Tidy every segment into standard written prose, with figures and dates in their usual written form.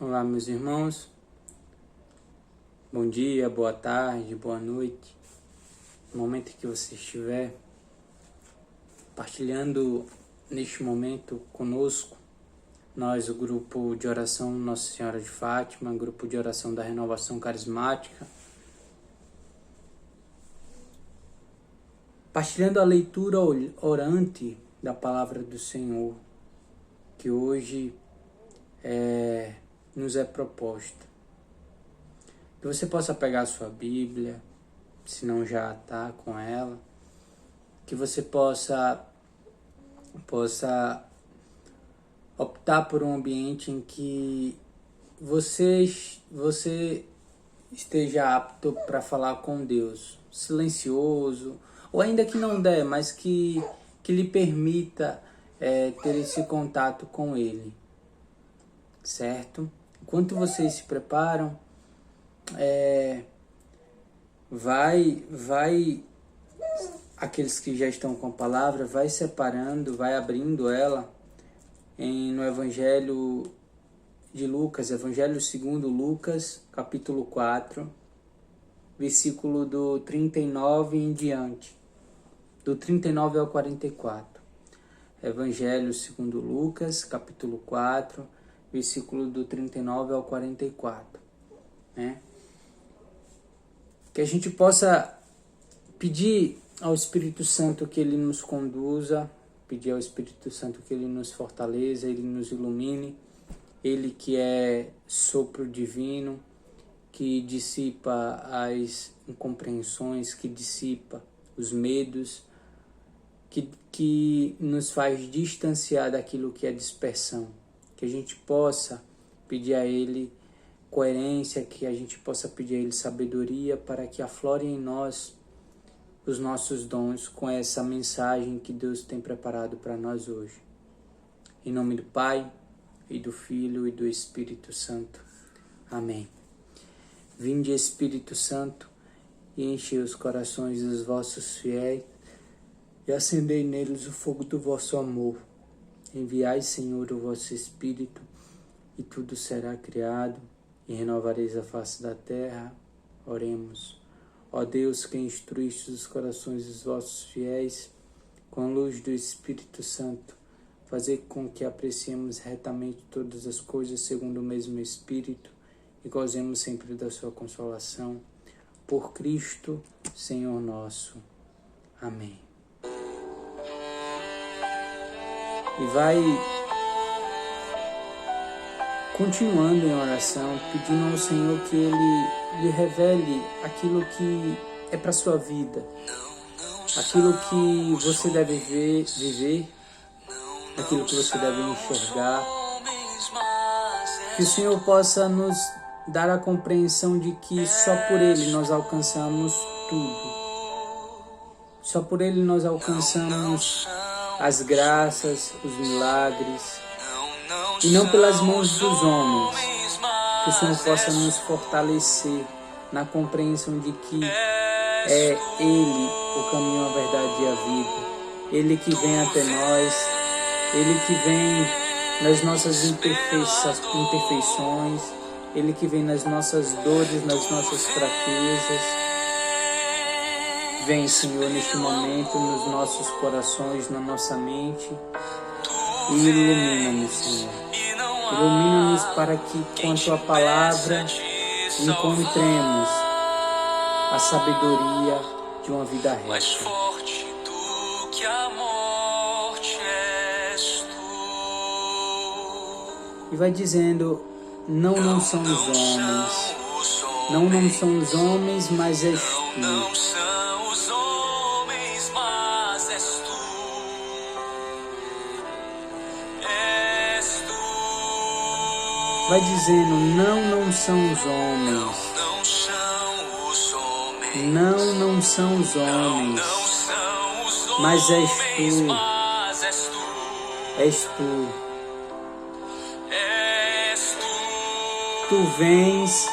Olá, meus irmãos. Bom dia, boa tarde, boa noite. No momento que você estiver partilhando neste momento conosco, nós, o grupo de oração Nossa Senhora de Fátima, grupo de oração da Renovação Carismática, partilhando a leitura orante da Palavra do Senhor, que hoje nos é proposta. Que você possa pegar a sua Bíblia, se não já está com ela, que você possa optar por um ambiente em que você esteja apto para falar com Deus, silencioso, ou ainda que não der, mas que lhe permita ter esse contato com Ele, certo? Enquanto vocês se preparam, vai aqueles que já estão com a palavra, vai separando, vai abrindo ela no Evangelho de Lucas, Evangelho segundo Lucas, capítulo 4, versículo do 39 em diante, do 39 ao 44. Evangelho segundo Lucas, capítulo 4, versículo do 39 ao 44, né? Que a gente possa pedir ao Espírito Santo que Ele nos conduza, pedir ao Espírito Santo que Ele nos fortaleça, Ele nos ilumine, Ele que é sopro divino, que dissipa as incompreensões, que dissipa os medos, que nos faz distanciar daquilo que é dispersão. Que a gente possa pedir a Ele coerência, que a gente possa pedir a Ele sabedoria para que aflore em nós os nossos dons com essa mensagem que Deus tem preparado para nós hoje. Em nome do Pai, e do Filho, e do Espírito Santo. Amém. Vinde, Espírito Santo, e enchei os corações dos vossos fiéis, e acendei neles o fogo do vosso amor. Enviai, Senhor, o vosso Espírito, e tudo será criado, e renovareis a face da terra. Oremos. Ó Deus, que instruíste os corações dos vossos fiéis, com a luz do Espírito Santo, fazei com que apreciemos retamente todas as coisas segundo o mesmo Espírito, e gozemos sempre da sua consolação. Por Cristo, Senhor nosso. Amém. E vai continuando em oração, pedindo ao Senhor que Ele lhe revele aquilo que é para a sua vida, aquilo que você deve viver, aquilo que você deve enxergar. Que o Senhor possa nos dar a compreensão de que só por Ele nós alcançamos tudo. Só por Ele nós alcançamos as graças, os milagres, e não pelas mãos dos homens. Que o Senhor possa nos fortalecer na compreensão de que é Ele o caminho, a verdade e a vida. Ele que vem até nós, Ele que vem nas nossas imperfeições, Ele que vem nas nossas dores, nas nossas fraquezas. Vem, Senhor, neste momento, nos nossos corações, na nossa mente, e ilumina-nos, Senhor. Ilumina-nos para que, quanto à palavra, encontremos a sabedoria de uma vida reta. Mais forte do que a morte és tu. E vai dizendo, não são os homens, não são os homens, mas és tu. Não são os homens, mas és tu. Vai dizendo, não são os homens. Não são os homens. Mas és tu. És tu. Tu vens.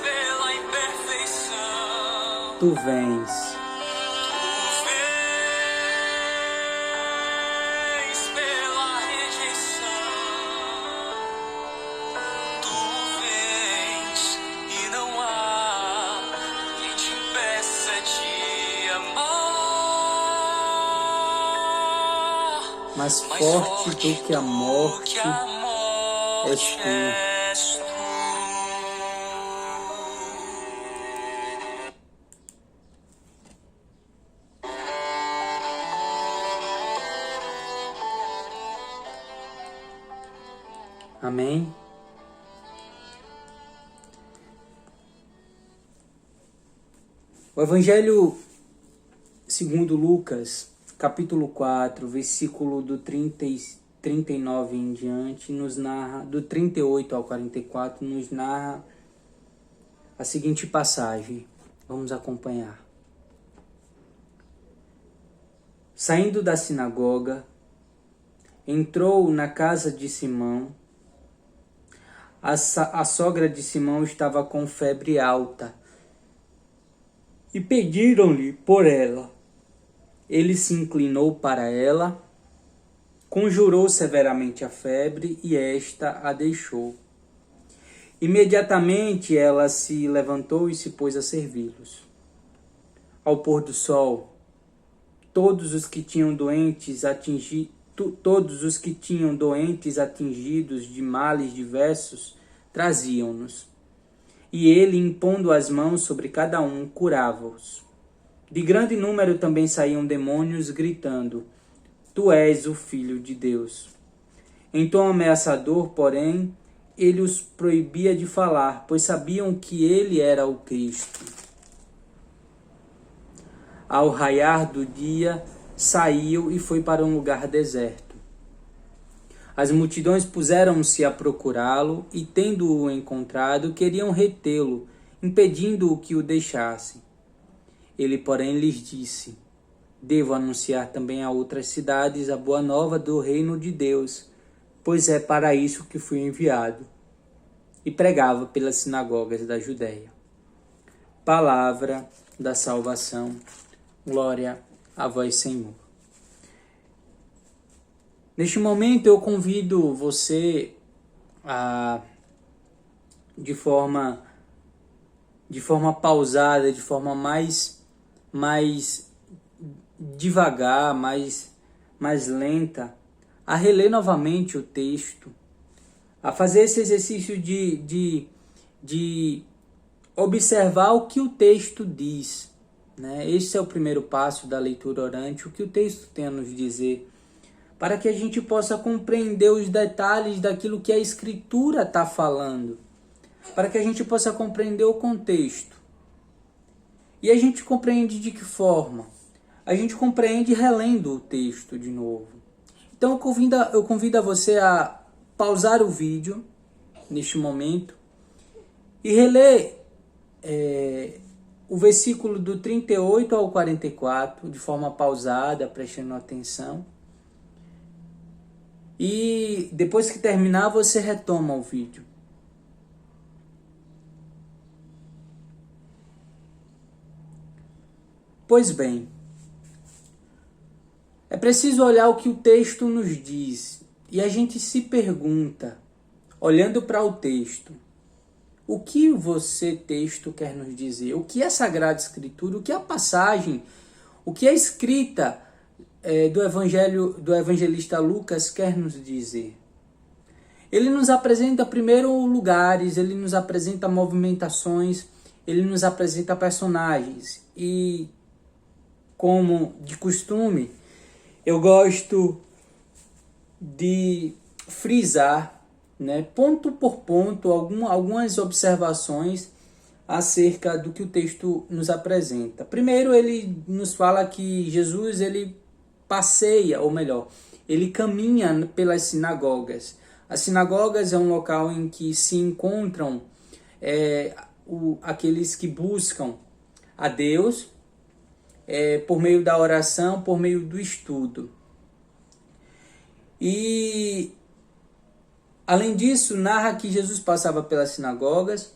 Pela imperfeição. Tu vens. mais forte do que a morte és tu. Amém? O Evangelho segundo Lucas, capítulo 4, versículo do 39 em diante, nos narra, do 38 ao 44, nos narra a seguinte passagem. Vamos acompanhar. Saindo da sinagoga, entrou na casa de Simão. A sogra de Simão estava com febre alta e pediram-lhe por ela. Ele se inclinou para ela, conjurou severamente a febre e esta a deixou. Imediatamente ela se levantou e se pôs a servi-los. Ao pôr do sol, todos os que tinham doentes atingidos de males diversos traziam-nos, e ele, impondo as mãos sobre cada um, curava-os. De grande número também saíam demônios, gritando: Tu és o Filho de Deus. Em tom ameaçador, porém, ele os proibia de falar, pois sabiam que ele era o Cristo. Ao raiar do dia, saiu e foi para um lugar deserto. As multidões puseram-se a procurá-lo e, tendo-o encontrado, queriam retê-lo, impedindo-o que o deixasse. Ele, porém, lhes disse: Devo anunciar também a outras cidades a boa nova do reino de Deus, pois é para isso que fui enviado. E pregava pelas sinagogas da Judéia. Palavra da salvação. Glória a vós, Senhor. Neste momento eu convido você a, de forma pausada, de forma mais devagar, mais lenta, a reler novamente o texto, a fazer esse exercício de observar o que o texto diz, né? Esse é o primeiro passo da leitura orante, o que o texto tem a nos dizer, para que a gente possa compreender os detalhes daquilo que a Escritura está falando, para que a gente possa compreender o contexto. E a gente compreende de que forma? A gente compreende relendo o texto de novo. Então eu convido a você a pausar o vídeo neste momento e reler o versículo do 38 ao 44 de forma pausada, prestando atenção. E depois que terminar, você retoma o vídeo. Pois bem, é preciso olhar o que o texto nos diz. E a gente se pergunta, olhando para o texto, o que você, texto, quer nos dizer? O que é a Sagrada Escritura? O que é a passagem? O que a escrita do evangelista Lucas quer nos dizer? Ele nos apresenta primeiro lugares, ele nos apresenta movimentações, ele nos apresenta personagens. E, como de costume, eu gosto de frisar, né, ponto por ponto, algumas observações acerca do que o texto nos apresenta. Primeiro, ele nos fala que Jesus, ele passeia, ou melhor, ele caminha pelas sinagogas. As sinagogas é um local em que se encontram aqueles que buscam a Deus por meio da oração, por meio do estudo. E, além disso, narra que Jesus passava pelas sinagogas,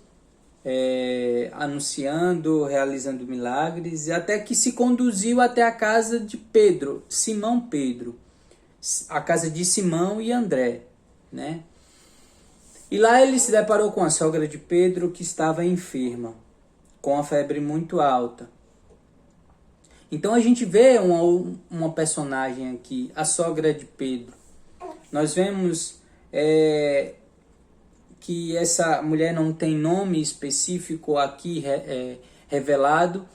anunciando, realizando milagres, até que se conduziu até a casa de Pedro, Simão Pedro, a casa de Simão e André, né? E lá ele se deparou com a sogra de Pedro, que estava enferma, com a febre muito alta. Então a gente vê uma personagem aqui, a sogra de Pedro. Nós vemos que essa mulher não tem nome específico aqui revelado,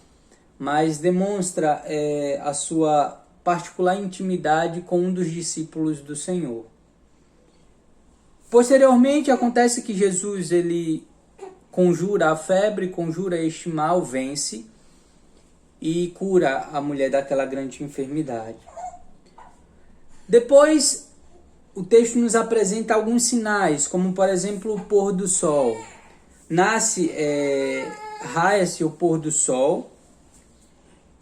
mas demonstra a sua particular intimidade com um dos discípulos do Senhor. Posteriormente acontece que Jesus ele conjura a febre, conjura este mal, vence e cura a mulher daquela grande enfermidade. Depois o texto nos apresenta alguns sinais, como por exemplo o pôr do sol. Raia-se o pôr do sol,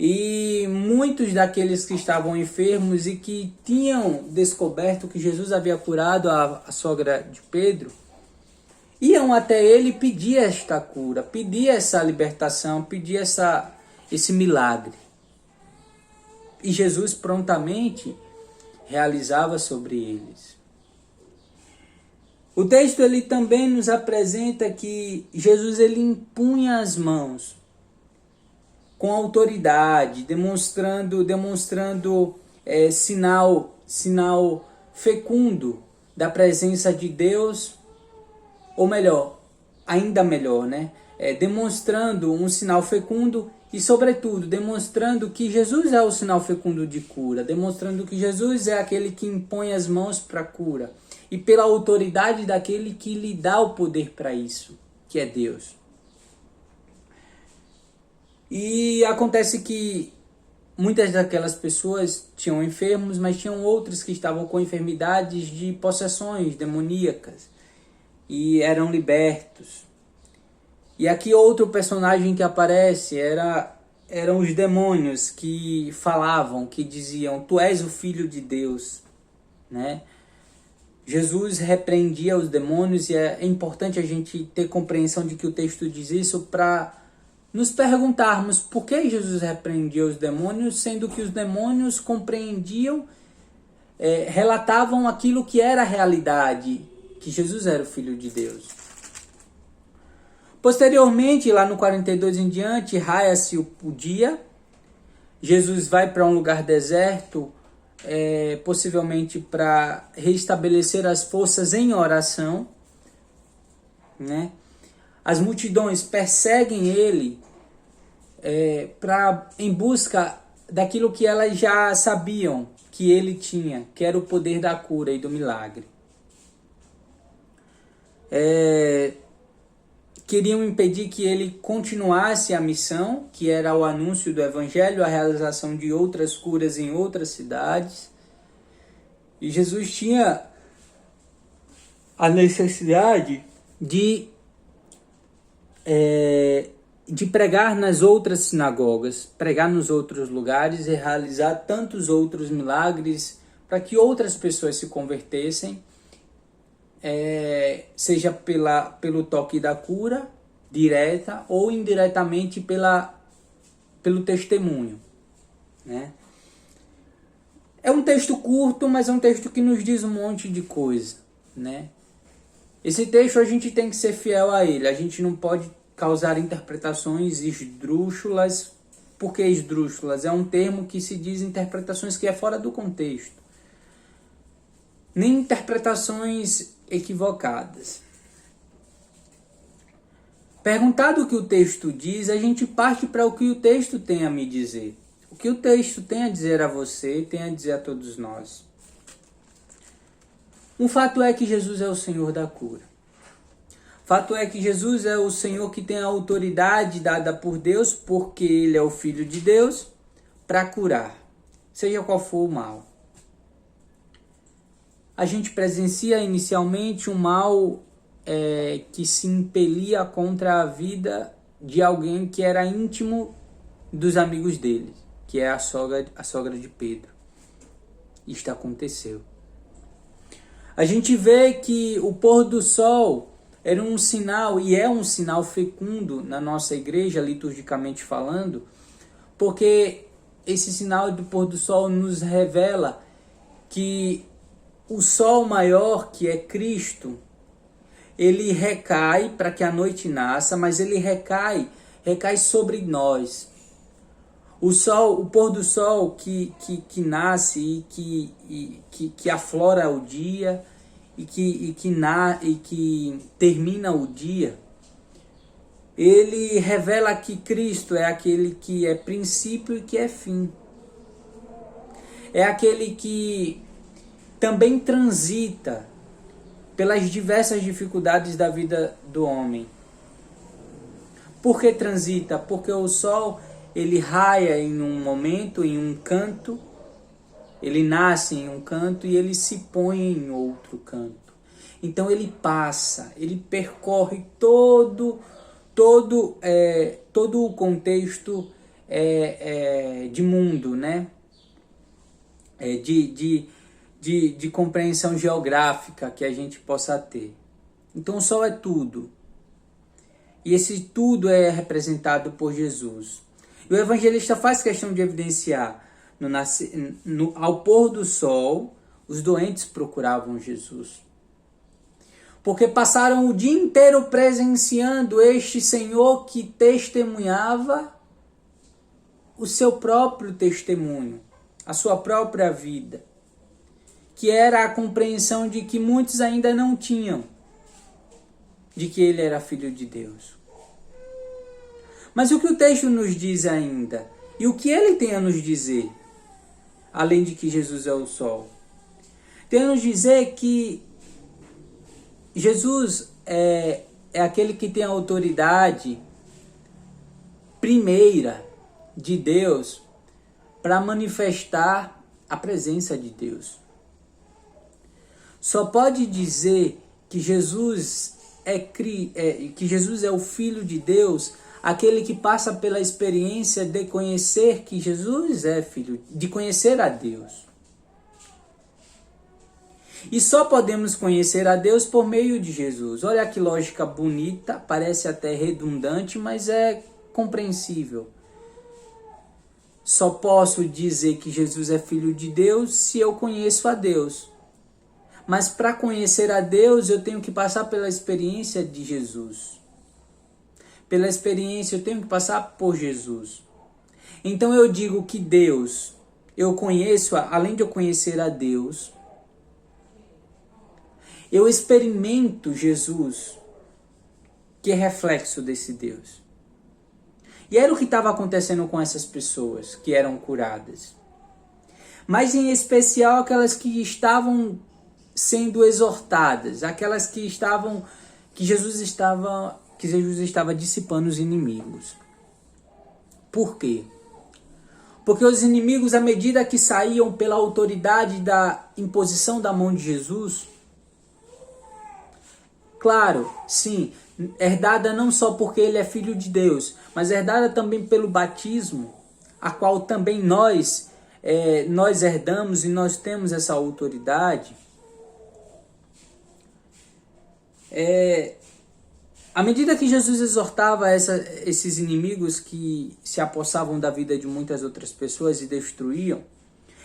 e muitos daqueles que estavam enfermos e que tinham descoberto que Jesus havia curado a sogra de Pedro, iam até ele pedir esta cura, pedir essa libertação, pedir esse milagre. E Jesus prontamente realizava sobre eles. O texto ele também nos apresenta que Jesus ele impunha as mãos com autoridade, demonstrando sinal fecundo da presença de Deus, ou melhor, ainda melhor, né? Demonstrando um sinal fecundo e, sobretudo, demonstrando que Jesus é o sinal fecundo de cura, demonstrando que Jesus é aquele que impõe as mãos para a cura, e pela autoridade daquele que lhe dá o poder para isso, que é Deus. E acontece que muitas daquelas pessoas tinham enfermos, mas tinham outros que estavam com enfermidades de possessões demoníacas e eram libertos. E aqui outro personagem que aparece eram os demônios que falavam, que diziam: tu és o Filho de Deus, né? Jesus repreendia os demônios, e é importante a gente ter compreensão de que o texto diz isso para nos perguntarmos por que Jesus repreendia os demônios, sendo que os demônios compreendiam, relatavam aquilo que era a realidade, que Jesus era o Filho de Deus. Posteriormente, lá no 42 em diante, raia-se o dia, Jesus vai para um lugar deserto, possivelmente para restabelecer as forças em oração, né? As multidões perseguem ele em busca daquilo que elas já sabiam que ele tinha, que era o poder da cura e do milagre. Queriam impedir que ele continuasse a missão, que era o anúncio do Evangelho, a realização de outras curas em outras cidades. E Jesus tinha a necessidade de pregar nas outras sinagogas, pregar nos outros lugares e realizar tantos outros milagres para que outras pessoas se convertessem, seja pelo toque da cura direta ou indiretamente pelo testemunho, né? É um texto curto, mas é um texto que nos diz um monte de coisa, né? Esse texto a gente tem que ser fiel a ele, a gente não pode causar interpretações esdrúxulas. Por que esdrúxulas? É um termo que se diz interpretações que é fora do contexto, nem interpretações equivocadas. Perguntado o que o texto diz, a gente parte para o que o texto tem a me dizer. O que o texto tem a dizer a você, tem a dizer a todos nós. Um fato é que Jesus é o Senhor da cura. Fato é que Jesus é o Senhor que tem a autoridade dada por Deus, porque Ele é o Filho de Deus, para curar, seja qual for o mal. A gente presencia inicialmente um mal que se impelia contra a vida de alguém que era íntimo dos amigos dele, que é a sogra de Pedro. Isto aconteceu. A gente vê que o pôr do sol era um sinal, e é um sinal fecundo na nossa igreja, liturgicamente falando, porque esse sinal do pôr do sol nos revela que o sol maior, que é Cristo, ele recai para que a noite nasça, mas ele recai sobre nós. O sol, o pôr do sol que nasce que aflora o dia e que termina o dia, ele revela que Cristo é aquele que é princípio e que é fim. É aquele que também transita pelas diversas dificuldades da vida do homem. Por que transita? Porque o sol, ele raia em um momento, em um canto, ele nasce em um canto e ele se põe em outro canto. Então ele passa, ele percorre todo o contexto de mundo, né? De compreensão geográfica que a gente possa ter. Então o sol é tudo. E esse tudo é representado por Jesus. E o evangelista faz questão de evidenciar, ao pôr do sol, os doentes procuravam Jesus. Porque passaram o dia inteiro presenciando este Senhor que testemunhava o seu próprio testemunho, a sua própria vida, que era a compreensão de que muitos ainda não tinham, de que ele era filho de Deus. Mas o que o texto nos diz ainda? E o que ele tem a nos dizer? Além de que Jesus é o sol. Tem a nos dizer que Jesus é aquele que tem a autoridade primeira de Deus para manifestar a presença de Deus. Só pode dizer que Jesus é o Filho de Deus aquele que passa pela experiência de conhecer que Jesus é Filho, de conhecer a Deus. E só podemos conhecer a Deus por meio de Jesus. Olha que lógica bonita, parece até redundante, mas é compreensível. Só posso dizer que Jesus é Filho de Deus se eu conheço a Deus. Mas para conhecer a Deus, eu tenho que passar pela experiência de Jesus. Pela experiência, eu tenho que passar por Jesus. Então eu digo que Deus, eu conheço, além de eu conhecer a Deus, eu experimento Jesus, que é reflexo desse Deus. E era o que estava acontecendo com essas pessoas que eram curadas. Mas em especial aquelas que estavam sendo exortadas, aquelas que Jesus estava dissipando os inimigos. Por quê? Porque os inimigos, à medida que saíam pela autoridade da imposição da mão de Jesus, claro, sim, herdada não só porque ele é filho de Deus, mas herdada também pelo batismo, a qual também nós herdamos e nós temos essa autoridade. À medida que Jesus exortava esses inimigos que se apossavam da vida de muitas outras pessoas e destruíam,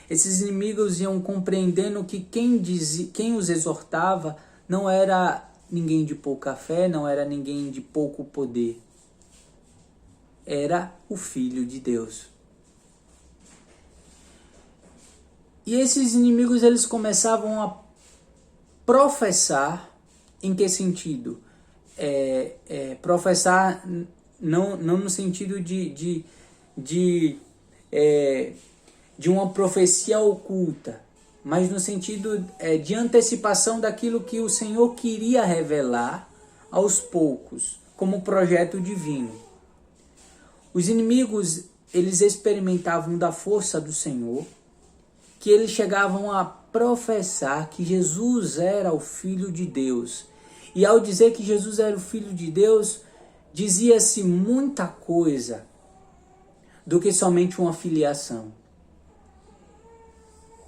esses inimigos iam compreendendo que quem os exortava não era ninguém de pouca fé, não era ninguém de pouco poder. Era o Filho de Deus. E esses inimigos, eles começavam a professar. Em que sentido? Professar não no sentido de uma profecia oculta, mas no sentido de antecipação daquilo que o Senhor queria revelar aos poucos, como projeto divino. Os inimigos, eles experimentavam da força do Senhor, que eles chegavam a professar que Jesus era o Filho de Deus. E ao dizer que Jesus era o Filho de Deus, dizia-se muita coisa do que somente uma filiação.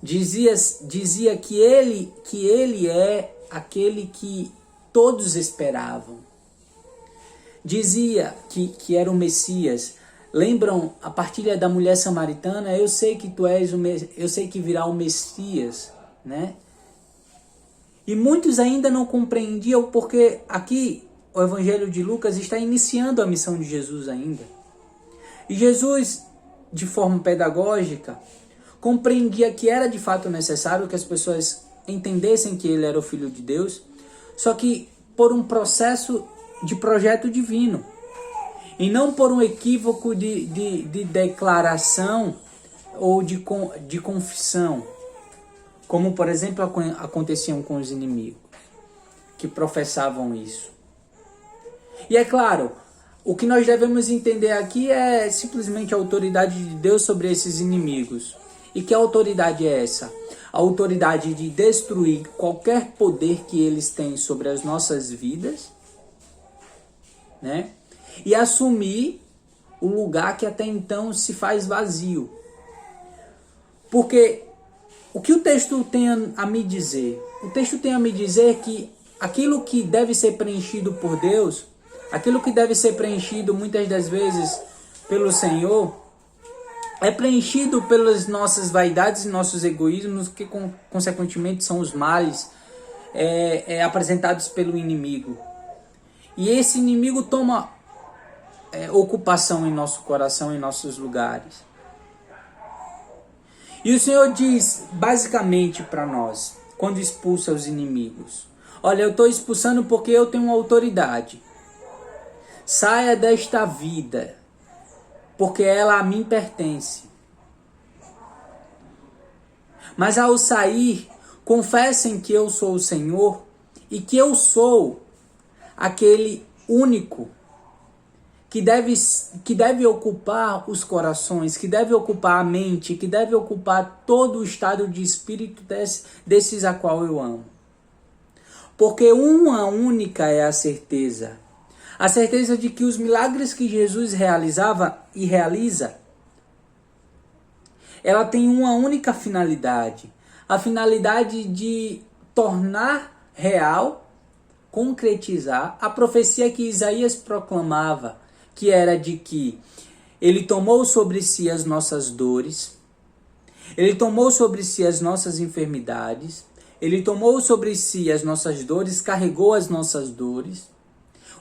Dizia que ele é aquele que todos esperavam. Dizia que era o Messias. Lembram a partilha da mulher samaritana? Eu sei que eu sei que virá o Messias, né? E muitos ainda não compreendiam porque aqui o Evangelho de Lucas está iniciando a missão de Jesus ainda. E Jesus, de forma pedagógica, compreendia que era de fato necessário que as pessoas entendessem que ele era o Filho de Deus, só que por um processo de projeto divino, e não por um equívoco de declaração ou de confissão, como por exemplo aconteciam com os inimigos, que professavam isso. E é claro, o que nós devemos entender aqui é simplesmente a autoridade de Deus sobre esses inimigos. E que autoridade é essa? A autoridade de destruir qualquer poder que eles têm sobre as nossas vidas, né? E assumir o lugar que até então se faz vazio. Porque o que o texto tem a me dizer? O texto tem a me dizer que aquilo que deve ser preenchido por Deus, aquilo que deve ser preenchido muitas das vezes pelo Senhor, é preenchido pelas nossas vaidades e nossos egoísmos, que consequentemente são os males apresentados pelo inimigo. E esse inimigo toma ocupação em nosso coração, em nossos lugares. E o Senhor diz basicamente para nós, quando expulsa os inimigos: olha, eu estou expulsando porque eu tenho autoridade. Saia desta vida, porque ela a mim pertence. Mas ao sair, confessem que eu sou o Senhor e que eu sou aquele único que deve ocupar os corações, que deve ocupar a mente, que deve ocupar todo o estado de espírito desses a qual eu amo. Porque uma única é a certeza de que os milagres que Jesus realizava e realiza, ela tem uma única finalidade, a finalidade de tornar real, concretizar a profecia que Isaías proclamava, que era de que ele tomou sobre si as nossas dores, ele tomou sobre si as nossas enfermidades, ele tomou sobre si as nossas dores, carregou as nossas dores.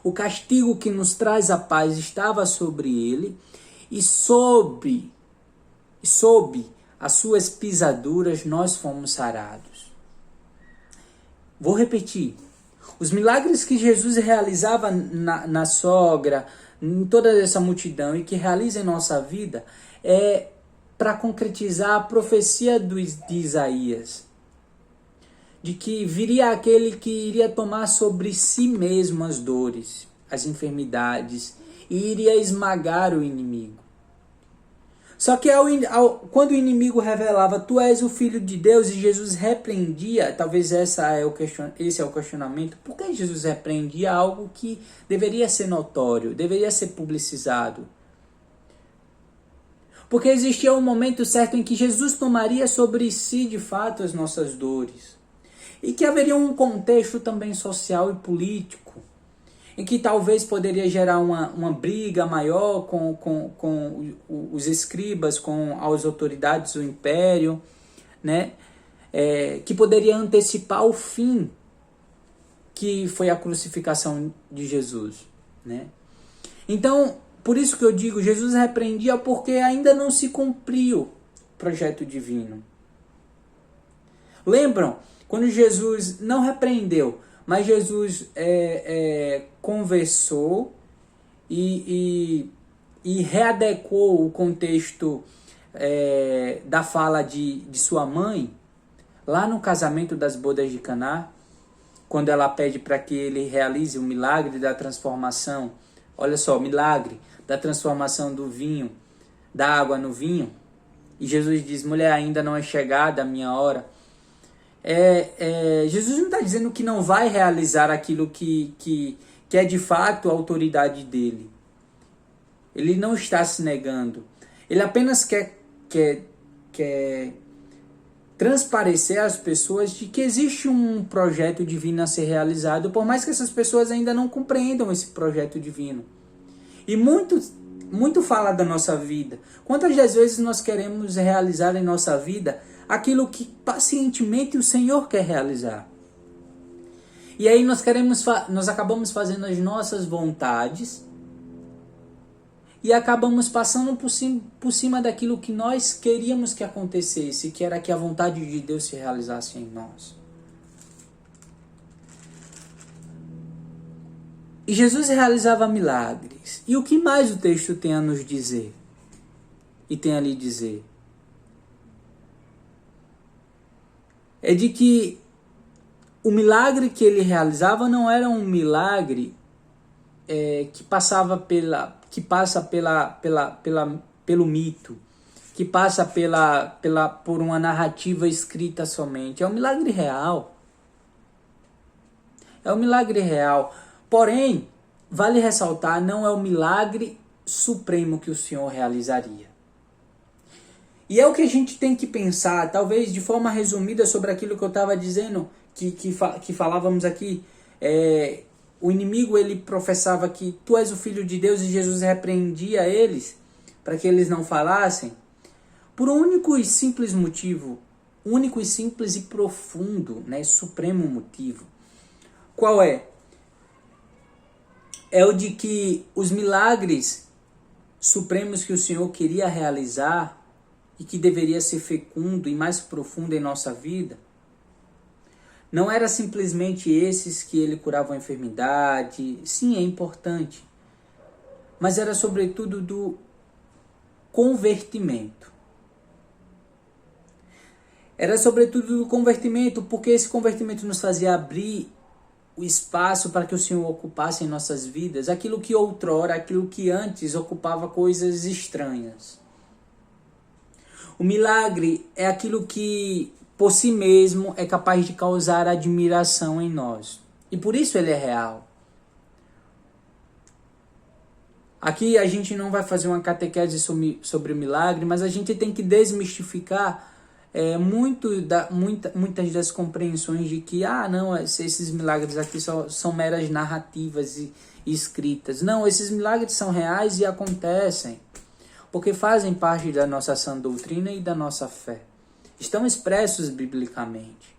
O castigo que nos traz a paz estava sobre ele, e sob as suas pisaduras nós fomos sarados. Vou repetir. Os milagres que Jesus realizava na sogra, em toda essa multidão, e que realiza em nossa vida, é para concretizar a profecia de Isaías, de que viria aquele que iria tomar sobre si mesmo as dores, as enfermidades, e iria esmagar o inimigo. Só que quando o inimigo revelava: tu és o Filho de Deus, e Jesus repreendia, talvez esse é o questionamento: por que Jesus repreendia algo que deveria ser notório, deveria ser publicizado? Porque existia um momento certo em que Jesus tomaria sobre si de fato as nossas dores, e que haveria um contexto também social e político, em que talvez poderia gerar uma briga maior com os escribas, com as autoridades do império, né? Que poderia antecipar o fim, que foi a crucificação de Jesus, né? Então, por isso que eu digo, Jesus repreendia porque ainda não se cumpriu o projeto divino. Lembram? Quando Jesus não repreendeu, mas Jesus conversou e readequou o contexto da fala de sua mãe, lá no casamento das bodas de Caná, quando ela pede para que ele realize o milagre da transformação. Olha só, o milagre da transformação do vinho, da água no vinho. E Jesus diz: mulher, ainda não é chegada a minha hora. Jesus não está dizendo que não vai realizar aquilo que é de fato a autoridade dele. Ele não está se negando. Ele apenas quer transparecer às pessoas de que existe um projeto divino a ser realizado, por mais que essas pessoas ainda não compreendam esse projeto divino. E muito fala da nossa vida. Quantas das vezes nós queremos realizar em nossa vida aquilo que pacientemente o Senhor quer realizar? E aí nós acabamos fazendo as nossas vontades e acabamos passando por cima daquilo que nós queríamos que acontecesse, que era que a vontade de Deus se realizasse em nós. E Jesus realizava milagres. E o que mais o texto tem a nos dizer? E tem a lhe dizer? É de que o milagre que ele realizava não era um milagre que passa pelo mito, que passa por uma narrativa escrita somente. É um milagre real. É um milagre real. Porém, vale ressaltar, não é o milagre supremo que o Senhor realizaria. E é o que a gente tem que pensar, talvez de forma resumida, sobre aquilo que eu estava dizendo, que falávamos aqui. O inimigo, ele professava que tu és o Filho de Deus, e Jesus repreendia eles para que eles não falassem, por um único e simples motivo, único e simples e profundo, né, supremo motivo. Qual é? É o de que os milagres supremos que o Senhor queria realizar e que deveria ser fecundo e mais profundo em nossa vida, não era simplesmente esses que ele curava a enfermidade, sim, é importante, mas era sobretudo do convertimento. Era sobretudo do convertimento, porque esse convertimento nos fazia abrir o espaço para que o Senhor ocupasse em nossas vidas aquilo que outrora, aquilo que antes ocupava coisas estranhas. O milagre é aquilo que, por si mesmo, é capaz de causar admiração em nós. E por isso ele é real. Aqui a gente não vai fazer uma catequese sobre o milagre, mas a gente tem que desmistificar muitas das compreensões de que, não, esses milagres aqui são meras narrativas e escritas. Não, esses milagres são reais e acontecem, porque fazem parte da nossa sã doutrina e da nossa fé. Estão expressos biblicamente.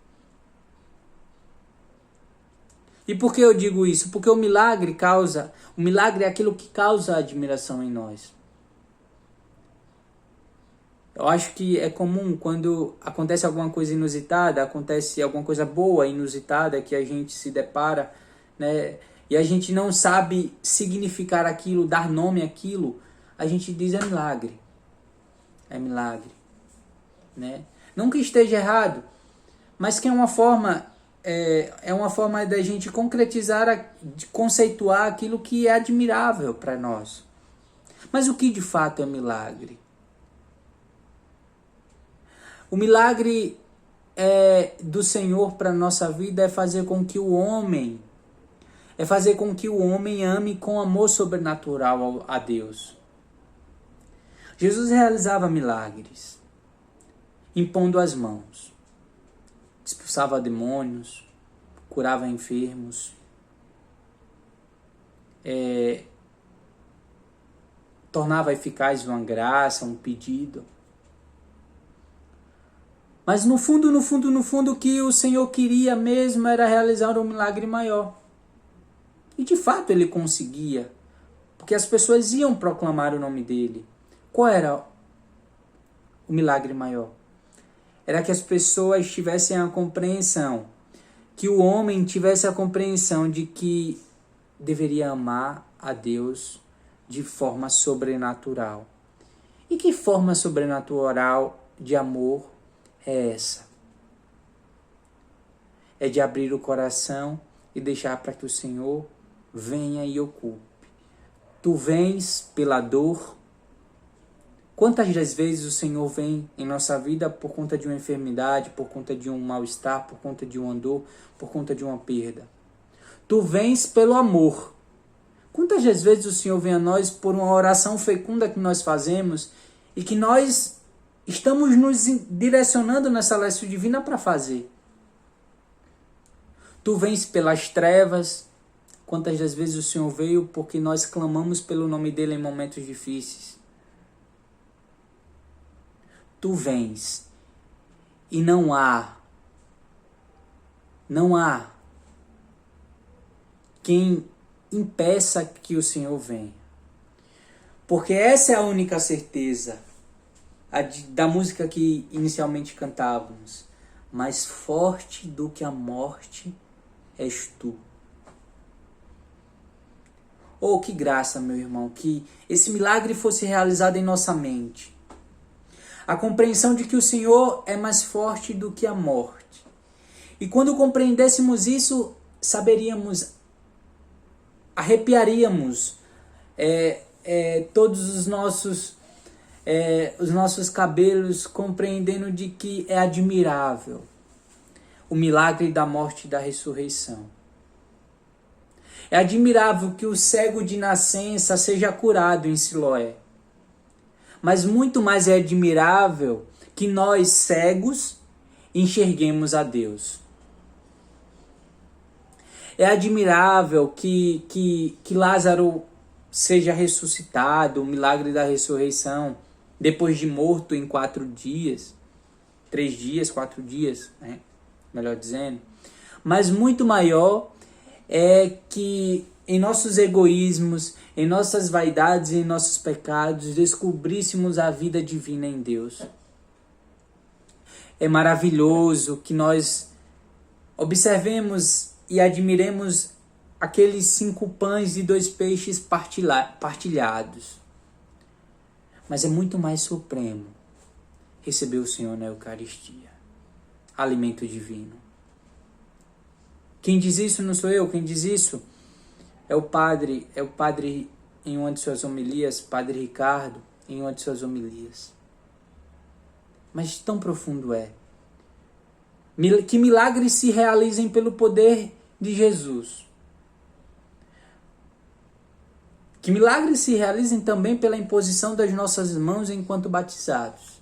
E por que eu digo isso? Porque o milagre é aquilo que causa admiração em nós. Eu acho que é comum quando acontece alguma coisa inusitada, acontece alguma coisa boa, inusitada, que a gente se depara, né, e a gente não sabe significar aquilo, dar nome àquilo, a gente diz é milagre. É milagre. Né? Não que esteja errado, mas que é uma forma da gente concretizar, de conceituar aquilo que é admirável para nós. Mas o que de fato é milagre? O milagre do Senhor para a nossa vida é fazer com que o homem ame com amor sobrenatural a Deus. Jesus realizava milagres, impondo as mãos, expulsava demônios, curava enfermos, tornava eficaz uma graça, um pedido. Mas no fundo, o que o Senhor queria mesmo era realizar um milagre maior. E de fato ele conseguia, porque as pessoas iam proclamar o nome dele. Qual era o milagre maior? Era que as pessoas tivessem a compreensão, que o homem tivesse a compreensão de que deveria amar a Deus de forma sobrenatural. E que forma sobrenatural de amor é essa? É de abrir o coração e deixar para que o Senhor venha e ocupe. Tu vens pela dor. Quantas das vezes o Senhor vem em nossa vida por conta de uma enfermidade, por conta de um mal-estar, por conta de uma dor, por conta de uma perda? Tu vens pelo amor. Quantas das vezes o Senhor vem a nós por uma oração fecunda que nós fazemos e que nós estamos nos direcionando nessa leste divina para fazer? Tu vens pelas trevas. Quantas das vezes o Senhor veio porque nós clamamos pelo nome dele em momentos difíceis? Tu vens e não há quem impeça que o Senhor venha. Porque essa é a única certeza da música que inicialmente cantávamos. Mais forte do que a morte és tu. Oh, que graça, meu irmão, que esse milagre fosse realizado em nossa mente. A compreensão de que o Senhor é mais forte do que a morte. E quando compreendêssemos isso, saberíamos, arrepiaríamos todos os nossos cabelos, compreendendo de que é admirável o milagre da morte e da ressurreição. É admirável que o cego de nascença seja curado em Siloé. Mas muito mais é admirável que nós, cegos, enxerguemos a Deus. É admirável que Lázaro seja ressuscitado, o milagre da ressurreição, depois de morto em 4 dias, 3 dias, 4 dias, né? Melhor dizendo. Mas muito maior é que em nossos egoísmos, em nossas vaidades e em nossos pecados, descobríssemos a vida divina em Deus. É maravilhoso que nós observemos e admiremos aqueles 5 pães e 2 peixes partilhados. Mas é muito mais supremo receber o Senhor na Eucaristia, alimento divino. Quem diz isso não sou eu, quem diz isso é o padre em uma de suas homilias, Padre Ricardo, em uma de suas homilias. Mas tão profundo é. Que milagres se realizem pelo poder de Jesus. Que milagres se realizem também pela imposição das nossas mãos enquanto batizados.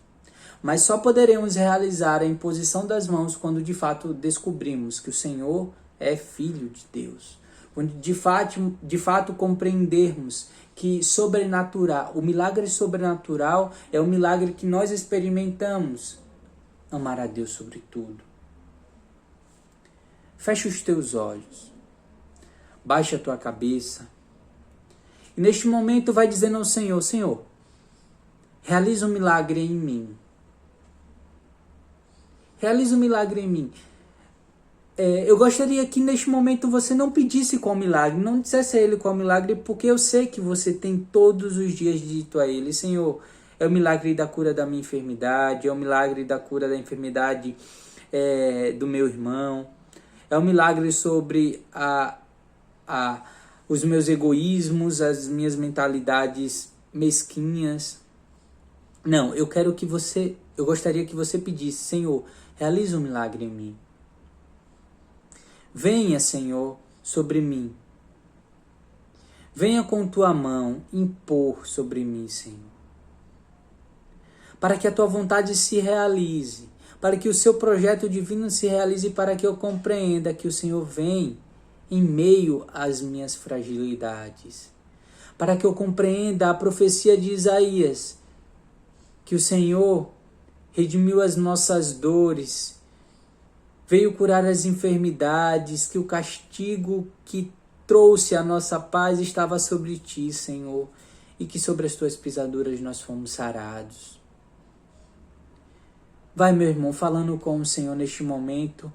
Mas só poderemos realizar a imposição das mãos quando de fato descobrimos que o Senhor é Filho de Deus. Quando de fato compreendermos que o milagre sobrenatural é o milagre que nós experimentamos. Amar a Deus sobre tudo. Fecha os teus olhos. Baixa a tua cabeça. E neste momento vai dizendo ao Senhor, Senhor, realiza um milagre em mim. Realiza um milagre em mim. Eu gostaria que neste momento você não pedisse qual milagre, não dissesse a Ele qual milagre, porque eu sei que você tem todos os dias dito a Ele, Senhor, é o milagre da cura da minha enfermidade, é o milagre da cura da enfermidade do meu irmão, é o milagre sobre os meus egoísmos, as minhas mentalidades mesquinhas. Não, eu gostaria que você pedisse, Senhor, realiza um milagre em mim. Venha, Senhor, sobre mim. Venha com tua mão impor sobre mim, Senhor. Para que a tua vontade se realize, para que o seu projeto divino se realize, para que eu compreenda que o Senhor vem em meio às minhas fragilidades. Para que eu compreenda a profecia de Isaías, que o Senhor redimiu as nossas dores, veio curar as enfermidades, que o castigo que trouxe a nossa paz estava sobre ti, Senhor, e que sobre as tuas pisaduras nós fomos sarados. Vai, meu irmão, falando com o Senhor neste momento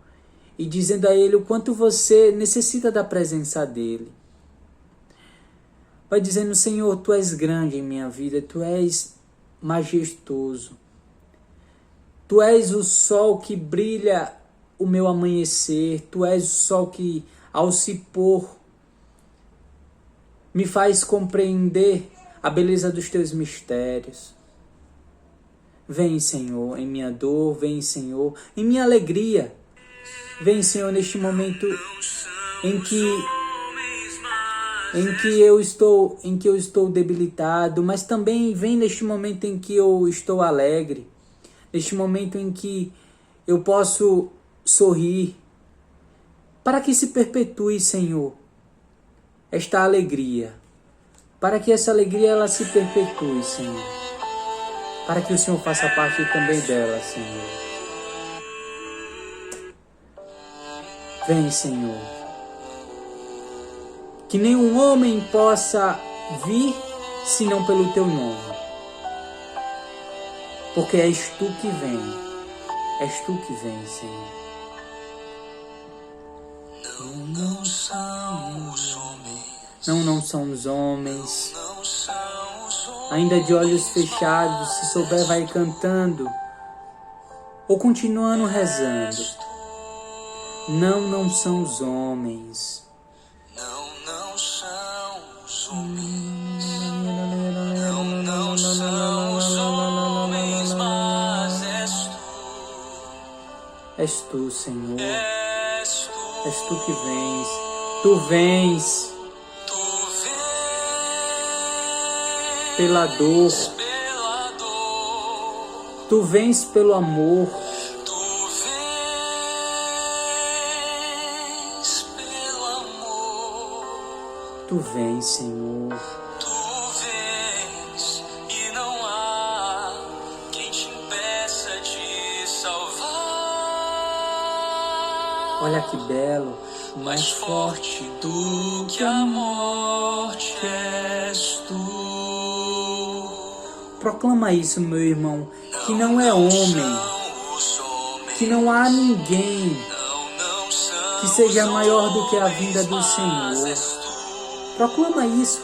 e dizendo a Ele o quanto você necessita da presença dEle. Vai dizendo, Senhor, Tu és grande em minha vida, Tu és majestoso. Tu és o sol que brilha o meu amanhecer, Tu és o sol que, ao se pôr, me faz compreender a beleza dos Teus mistérios. Vem, Senhor, em minha dor, vem, Senhor, em minha alegria. Vem, Senhor, neste momento em que eu estou debilitado, mas também vem neste momento em que eu estou alegre, neste momento em que eu posso sorrir, para que se perpetue, Senhor, esta alegria, para que essa alegria ela se perpetue, Senhor, para que o Senhor faça parte também dela, Senhor. Vem, Senhor, que nenhum homem possa vir senão pelo teu nome. Porque és tu que vem. És tu que vem, Senhor. Não são os homens. Não são os homens. Ainda de olhos fechados, se souber, vai cantando ou continuando rezando. Não são os homens. Não são os homens. Não são os homens, mas És tu, Senhor. És tu que vens. Tu vens pela dor. Tu vens pelo amor. Tu vens, Senhor. Tu vens e não há quem te impeça de salvar. Olha que belo. Mais forte do que a morte és tu. Proclama isso, meu irmão, que não é homem, que não há ninguém que seja maior do que a vinda do Senhor. Proclama isso,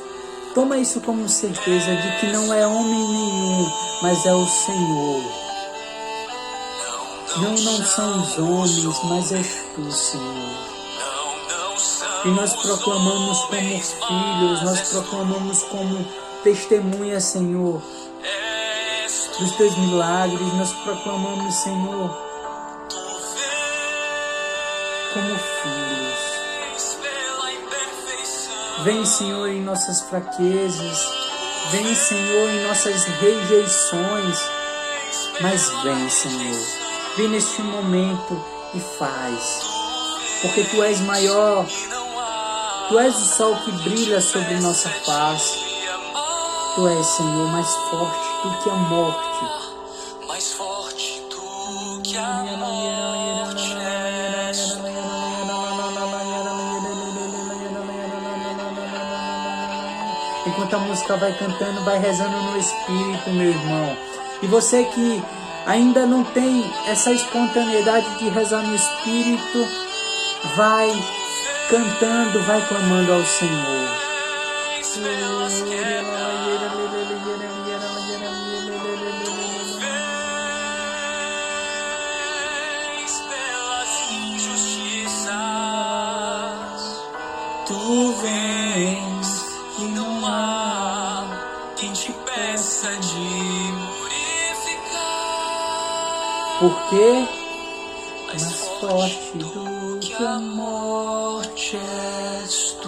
toma isso como certeza de que não é homem nenhum, mas é o Senhor. Não são os homens, mas és tu, Senhor. E nós proclamamos como filhos, nós proclamamos como testemunhas, Senhor, dos teus milagres, nós proclamamos, Senhor, como filhos. Vem, Senhor, em nossas fraquezas, vem, Senhor, em nossas rejeições, mas vem, Senhor, vem neste momento e faz, porque Tu és maior, Tu és o sol que brilha sobre nossa face, Tu és, Senhor, mais forte do que a morte. Mais forte do que a morte és tu. Enquanto a música vai cantando, vai rezando no Espírito, meu irmão. E você que ainda não tem essa espontaneidade de rezar no Espírito, vai cantando, vai clamando ao Senhor. Tu vens e não há quem te peça de purificar. Porque mais forte do que a morte és tu.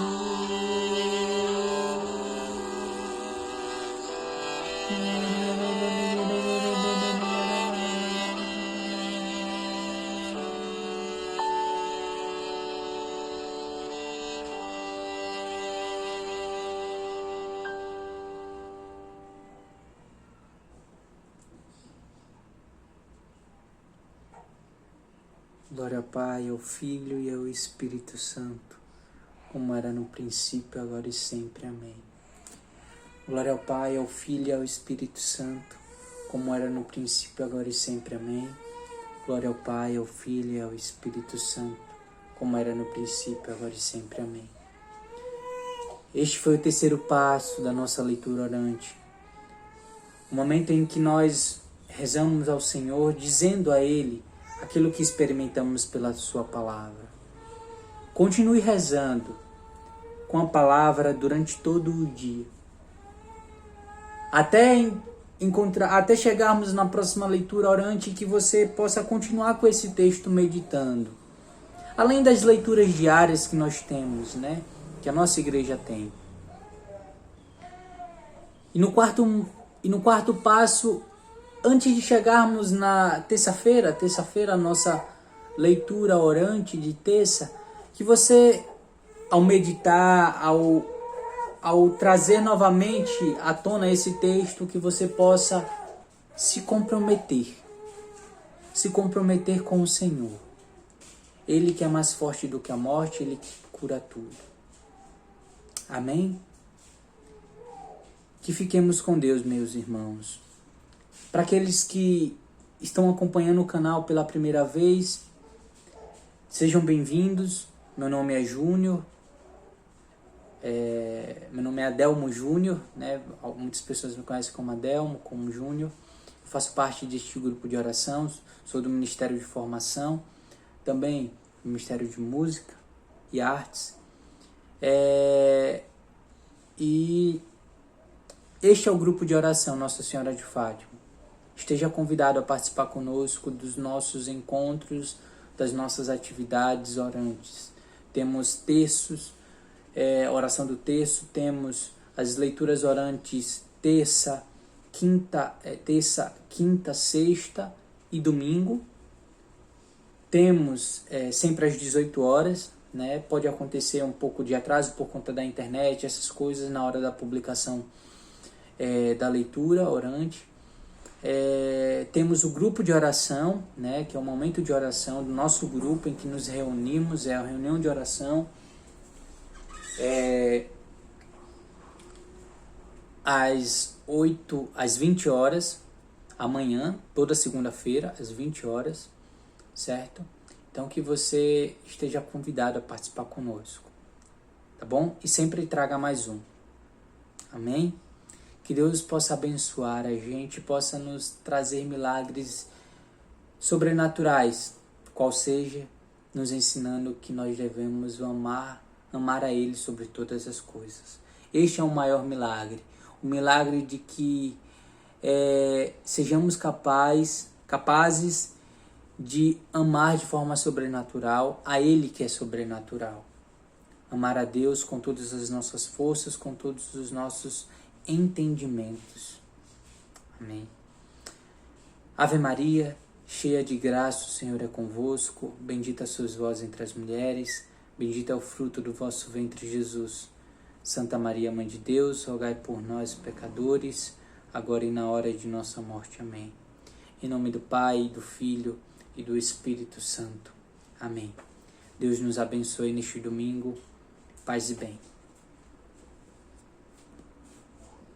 Glória ao Pai, ao Filho e ao Espírito Santo, como era no princípio, agora e sempre. Amém. Glória ao Pai, ao Filho e ao Espírito Santo, como era no princípio, agora e sempre. Amém. Glória ao Pai, ao Filho e ao Espírito Santo, como era no princípio, agora e sempre. Amém. Este foi o terceiro passo da nossa leitura orante. O momento em que nós rezamos ao Senhor, dizendo a Ele aquilo que experimentamos pela Sua palavra. Continue rezando com a palavra durante todo o dia. Até chegarmos na próxima leitura orante, que você possa continuar com esse texto meditando. Além das leituras diárias que nós temos, né? Que a nossa igreja tem. E no quarto passo, antes de chegarmos na terça-feira, a nossa leitura orante de terça, que você, ao meditar, ao trazer novamente à tona esse texto, que você possa se comprometer com o Senhor. Ele que é mais forte do que a morte, Ele que cura tudo. Amém? Que fiquemos com Deus, meus irmãos. Para aqueles que estão acompanhando o canal pela primeira vez, sejam bem-vindos. Meu nome é Júnior. Meu nome é Adelmo Júnior, né? Muitas pessoas me conhecem como Adelmo, como Júnior. Eu faço parte deste grupo de oração, sou do Ministério de Formação, também do Ministério de Música e Artes. E este é o grupo de oração Nossa Senhora de Fátima. Esteja convidado a participar conosco dos nossos encontros, das nossas atividades orantes. Temos terços, oração do terço, temos as leituras orantes terça, quinta, sexta e domingo. Temos sempre às 18 horas, né? Pode acontecer um pouco de atraso por conta da internet, essas coisas na hora da publicação da leitura orante. Temos o grupo de oração, né, que é o momento de oração do nosso grupo em que nos reunimos, é a reunião de oração, às 20 horas, amanhã, toda segunda-feira, às 20 horas, certo? Então que você esteja convidado a participar conosco, tá bom? E sempre traga mais um, amém? Que Deus possa abençoar a gente, possa nos trazer milagres sobrenaturais, qual seja, nos ensinando que nós devemos amar a Ele sobre todas as coisas. Este é o maior milagre, o milagre de que sejamos capazes de amar de forma sobrenatural a Ele que é sobrenatural. Amar a Deus com todas as nossas forças, com todos os nossos entendimentos. Amém. Ave Maria, cheia de graça, o Senhor é convosco. Bendita sois vós entre as mulheres, bendito é o fruto do vosso ventre, Jesus. Santa Maria, Mãe de Deus, rogai por nós, pecadores, agora e na hora de nossa morte. Amém. Em nome do Pai, do Filho e do Espírito Santo. Amém. Deus nos abençoe neste domingo. Paz e bem.